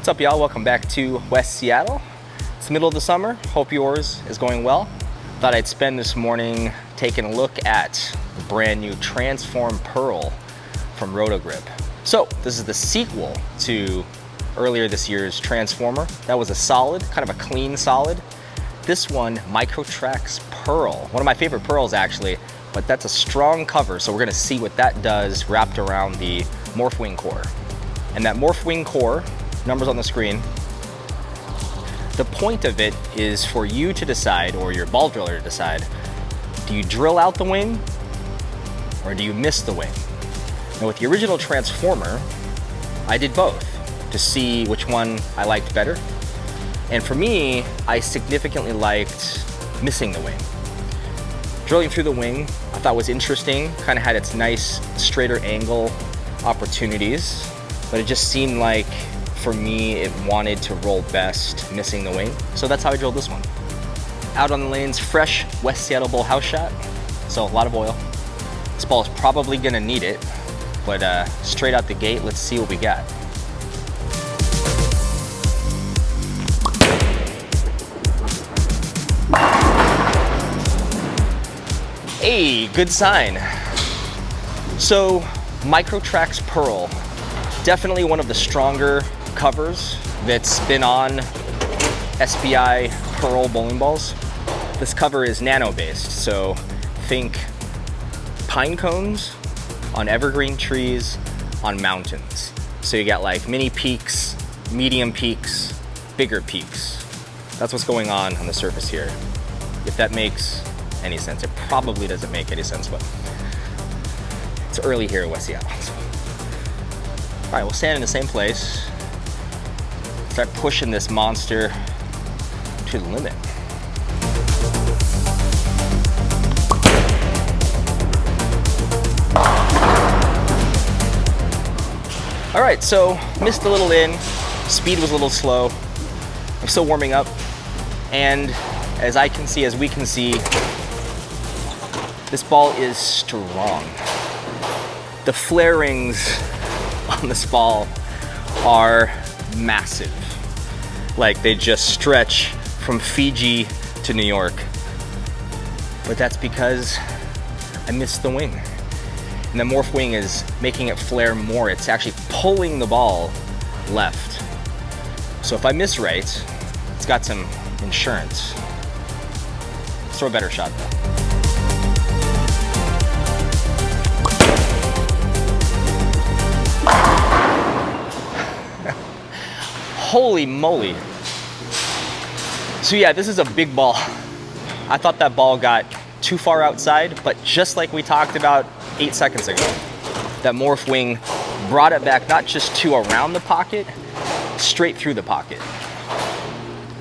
What's up, y'all? Welcome back to West Seattle. It's the middle of the summer. Hope yours is going well. Thought I'd spend this morning taking a look at the brand new Transform Pearl from Roto Grip. So this is the sequel to earlier this year's Transformer. That was a solid, kind of a clean solid. This one, Microtrax Pearl. One of my favorite pearls, actually, but that's a strong cover, so we're gonna see what that does wrapped around the Morphwing core. And that Morphwing core, numbers on the screen, the point of it is for you to decide, or your ball driller to decide, do you drill out the wing or do you miss the wing? Now with the original Transformer, I did both to see which one I liked better. And for me, I significantly liked missing the wing. Drilling through the wing, I thought was interesting, kind of had its nice straighter angle opportunities, but it just seemed like for me, it wanted to roll best missing the wing. So that's how I drilled this one. Out on the lanes, fresh West Seattle Bull house shot. So a lot of oil. This ball is probably gonna need it, but straight out the gate, let's see what we got. Hey, good sign. So Microtrax Pearl, definitely one of the stronger covers that's been on SBI Pearl bowling balls. This cover is nano based, so think pine cones on evergreen trees on mountains. So you got like mini peaks, medium peaks, bigger peaks. That's what's going on the surface here. If that makes any sense. It probably doesn't make any sense, but it's early here in West Seattle. So. All right, we'll stand in the same place. Start pushing this monster to the limit. All right, so missed a little in, speed was a little slow. I'm still warming up, and as we can see, this ball is strong. The flare rings on this ball are massive. Like they just stretch from Fiji to New York. But that's because I missed the wing. And the Morphwing is making it flare more. It's actually pulling the ball left. So if I miss right, it's got some insurance. Let's throw a better shot though. Holy moly. So yeah, this is a big ball. I thought that ball got too far outside, but just like we talked about 8 seconds ago, that Morphwing brought it back not just to around the pocket, straight through the pocket.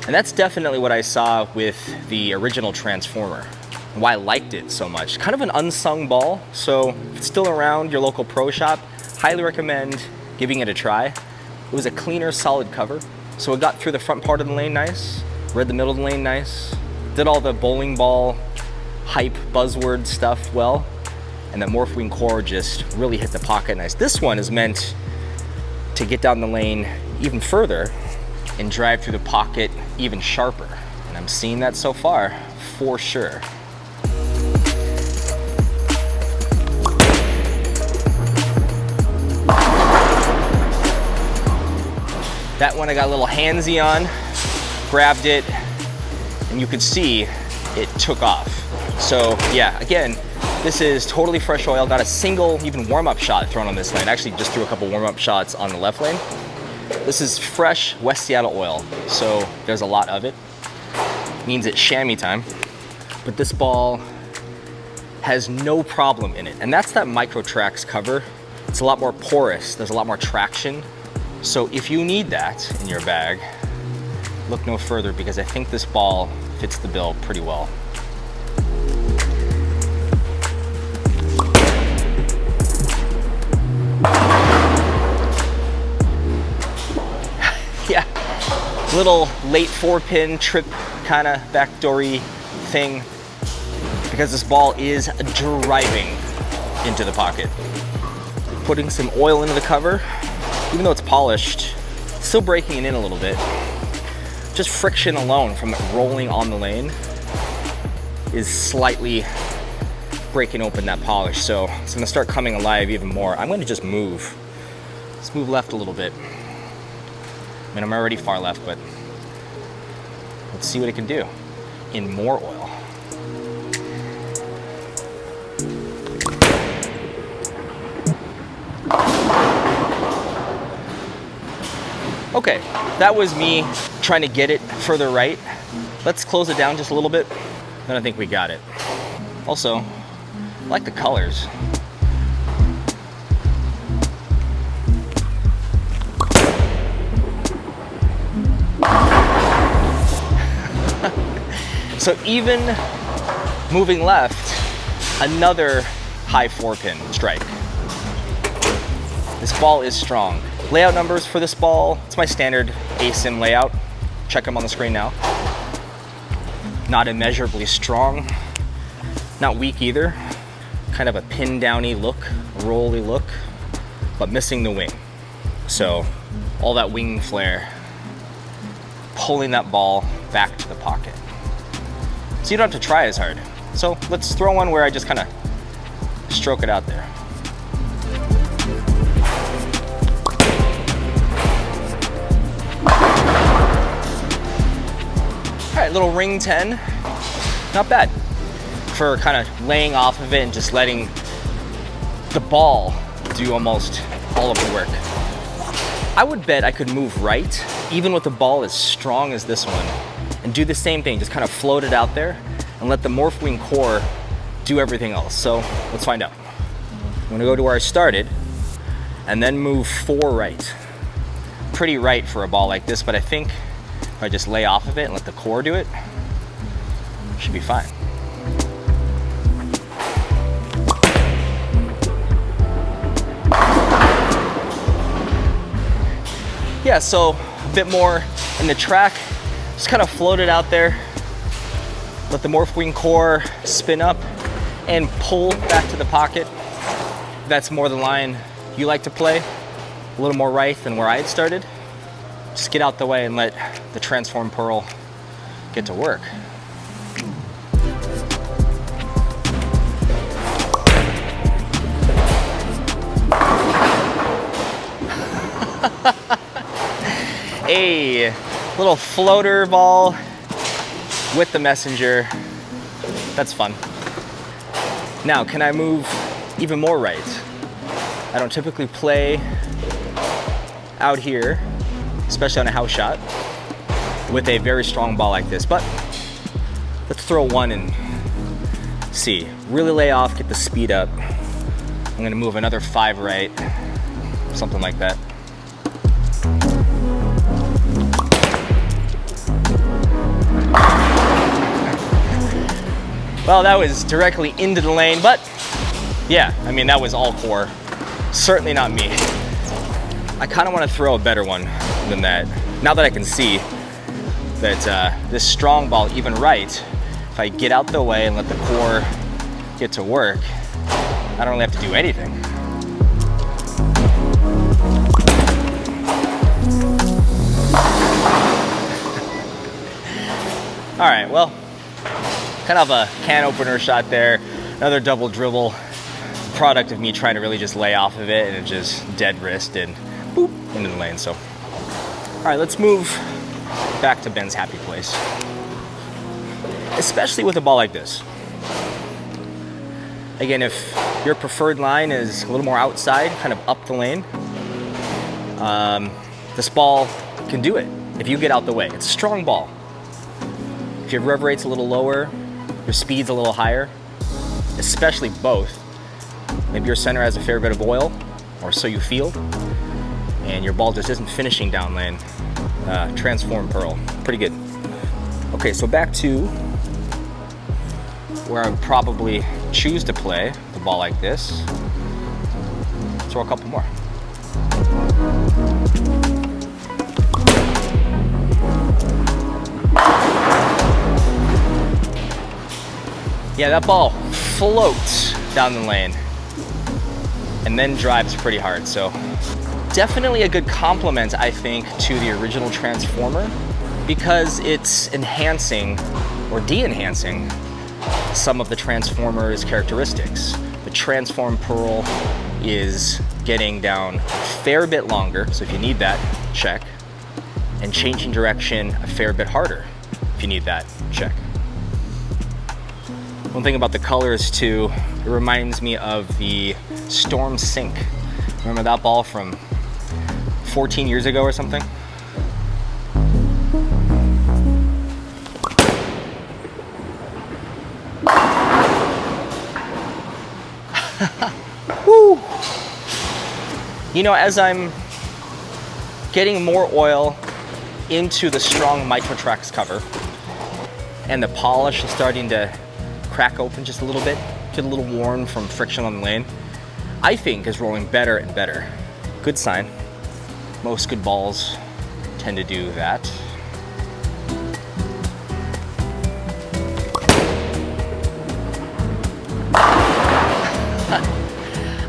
And that's definitely what I saw with the original Transformer, and why I liked it so much. Kind of an unsung ball, so if it's still around your local pro shop, highly recommend giving it a try. It was a cleaner, solid cover. So it got through the front part of the lane nice, read the middle of the lane nice, did all the bowling ball hype buzzword stuff well, and the Morphwing core just really hit the pocket nice. This one is meant to get down the lane even further and drive through the pocket even sharper. And I'm seeing that so far, for sure. That one I got a little handsy on, grabbed it, and you could see it took off. So yeah, again, this is totally fresh oil. Not a single even warm-up shot thrown on this lane. Actually just threw a couple warm-up shots on the left lane. This is fresh West Seattle oil, so there's a lot of it. Means it's chamois time. But this ball has no problem in it. And that's that Microtrax cover. It's a lot more porous, there's a lot more traction. So if you need that in your bag, look no further, because I think this ball fits the bill pretty well. Yeah, little late 4-pin trip kind of backdoory thing, because this ball is driving into the pocket. Putting some oil into the cover, even though it's polished, Still breaking it in a little bit. Just friction alone from it rolling on the lane is slightly breaking open that polish. So it's gonna start coming alive even more. I'm gonna just move. Let's move left a little bit. I mean, I'm already far left, but let's see what it can do in more oil. Okay, that was me trying to get it further right. Let's close it down just a little bit, then I think we got it. Also, I like the colors. So even moving left, another high 4-pin strike. This ball is strong. Layout numbers for this ball, it's my standard ASIM layout. Check them on the screen now. Not immeasurably strong, not weak either. Kind of a pin downy look, rolly look, but missing the wing. So all that wing flare, pulling that ball back to the pocket. So you don't have to try as hard. So let's throw one where I just kind of stroke it out there. All right, little ring 10, not bad for kind of laying off of it and just letting the ball do almost all of the work. I would bet I could move right, even with the ball as strong as this one, and do the same thing, just kind of float it out there and let the morph wing core do everything else. So let's find out. I'm gonna go to where I started and then move 4 right. Pretty right for a ball like this, but I think if I just lay off of it and let the core do it, should be fine. Yeah, so a bit more in the track, just kind of float it out there, let the morph wing core spin up and pull back to the pocket. That's more the line you like to play, a little more right than where I had started. Just get out the way and let the transform pearl get to work. A little floater ball with the messenger. That's fun. Now, can I move even more right? I don't typically play out here, especially on a house shot, with a very strong ball like this, but let's throw one and see. Really lay off, get the speed up. I'm gonna move another 5 right, something like that. Well, that was directly into the lane, but yeah, I mean, that was all core. Certainly not me. I kind of want to throw a better one than that. Now that I can see that this strong ball, even right, if I get out the way and let the core get to work, I don't really have to do anything. All right, well, kind of a can opener shot there. Another double dribble, product of me trying to really just lay off of it, and it just dead wrist and boop into the lane. So, all right, let's move back to Ben's happy place. Especially with a ball like this. Again, if your preferred line is a little more outside, kind of up the lane, this ball can do it if you get out the way. It's a strong ball. If your rev rate's a little lower, your speed's a little higher, especially both. Maybe your center has a fair bit of oil, or so you feel, and your ball just isn't finishing down lane. Transform pearl, pretty good. Okay, so back to where I would probably choose to play the ball like this. Throw a couple more. Yeah, that ball floats down the lane and then drives pretty hard. So Definitely a good compliment, I think, to the original Transformer because it's enhancing or de-enhancing some of the Transformer's characteristics. The Transform Pearl is getting down a fair bit longer, so if you need that, check. And changing direction a fair bit harder, if you need that, check. One thing about the colors too, it reminds me of the Storm Sync. Remember that ball from 14 years ago or something? Woo! You know, as I'm getting more oil into the strong Mitrotrax cover and the polish is starting to crack open just a little bit, get a little worn from friction on the lane, I think is rolling better and better. Good sign. Most good balls tend to do that.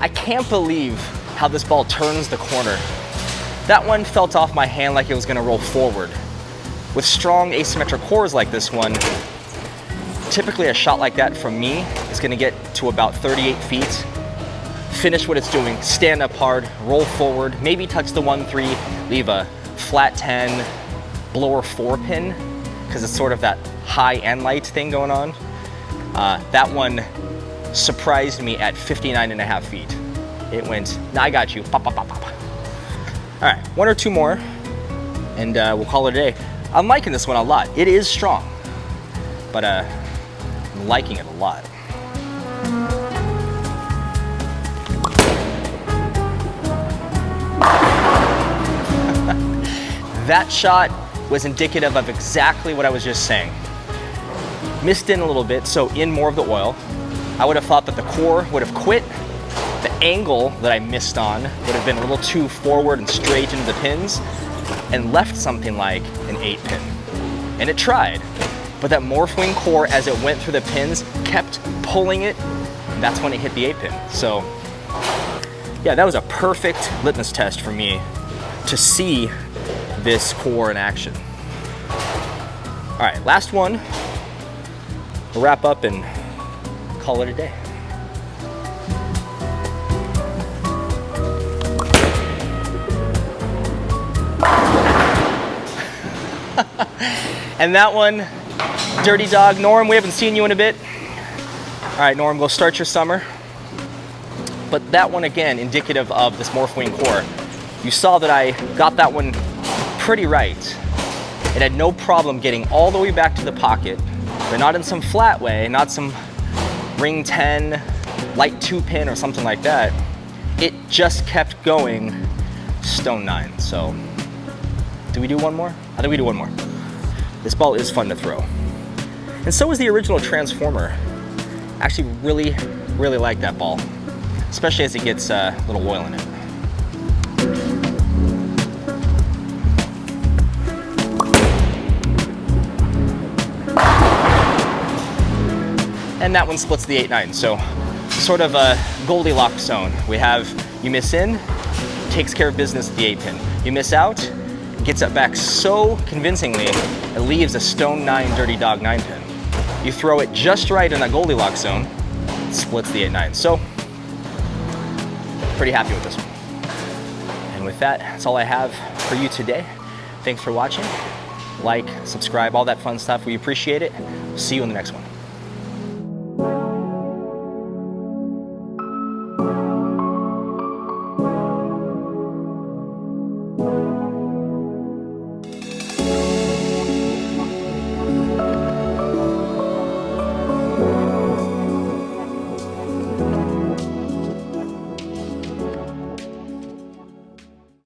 I can't believe how this ball turns the corner. That one felt off my hand like it was gonna roll forward. With strong asymmetric cores like this one, typically a shot like that from me is gonna get to about 38 feet, finish what it's doing, stand up hard, roll forward, maybe touch the 1-3, leave a flat 10, blower 4 pin, because it's sort of that high and light thing going on. That one surprised me at 59.5 feet. It went, I got you, pop, pop, pop, pop. All right, one or two more, and we'll call it a day. I'm liking this one a lot. It is strong, but I'm liking it a lot. That shot was indicative of exactly what I was just saying. Missed in a little bit, so in more of the oil. I would have thought that the core would have quit. The angle that I missed on would have been a little too forward and straight into the pins and left something like an 8-pin. And it tried, but that Morphwing core, as it went through the pins, kept pulling it, and that's when it hit the 8-pin. So yeah, that was a perfect litmus test for me to see this core in action. All right, last one. We'll wrap up and call it a day. And that one, Dirty Dog. Norm, we haven't seen you in a bit. All right, Norm, go start your summer. But that one, again, indicative of this Morphwing core. You saw that I got that one pretty right. It had no problem getting all the way back to the pocket, but not in some flat way, not some ring 10, light 2-pin or something like that. It just kept going stone 9. So, do we do one more? I think we do one more. This ball is fun to throw. And so is the original Transformer. I actually really, really like that ball, especially as it gets a little oil in it. And that one splits the 8-9, so sort of a Goldilocks zone. We have, you miss in, takes care of business at the 8-pin. You miss out, gets it back so convincingly, it leaves a stone 9 Dirty Dog 9-pin. You throw it just right in that Goldilocks zone, it splits the 8-9. So, pretty happy with this one. And with that, that's all I have for you today. Thanks for watching. Like, subscribe, all that fun stuff. We appreciate it. See you in the next one.